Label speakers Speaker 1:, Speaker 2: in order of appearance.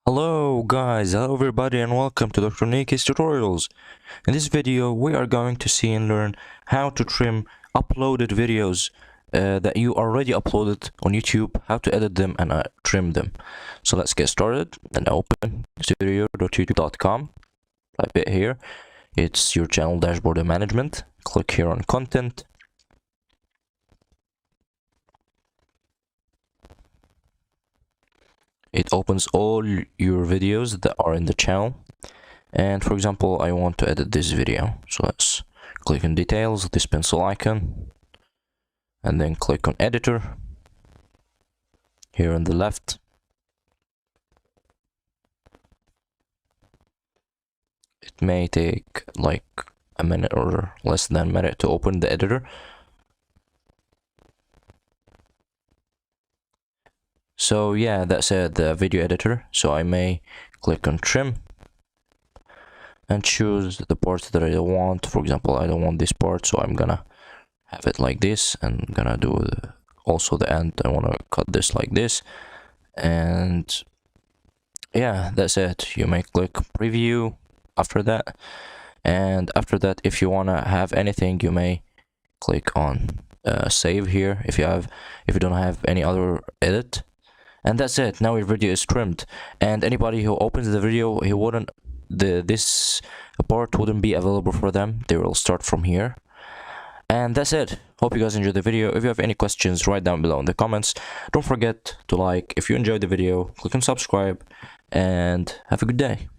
Speaker 1: Hello guys, hello everybody and welcome to Dr. Niki's tutorials. In this video we are going to see and learn how to trim uploaded videos that you already uploaded on YouTube, how to edit them and trim them. So let's get started and open studio.youtube.com, type it here, it's your channel dashboard and management, click here on content. It opens all your videos that are in the channel, and for example I want to edit this video, so let's click on details, this pencil icon, and then click on editor here on the left. It may take like a minute or less than a minute to open the editor. So yeah, that's the video editor. So I may click on trim and choose the parts that I don't want. For example, I don't want this part, so I'm gonna have it like this, and I'm gonna do also the end. I want to cut this like this, and yeah, that's it. You may click preview after that, and after that, if you want to have anything, you may click on save here if you don't have any other edit. And that's it. Now your video is trimmed, and anybody who opens the video, this part wouldn't be available for them. They will start from here. And that's it. Hope you guys enjoyed the video. If you have any questions, write down below in the comments. Don't forget to like if you enjoyed the video, click on subscribe, and have a good day.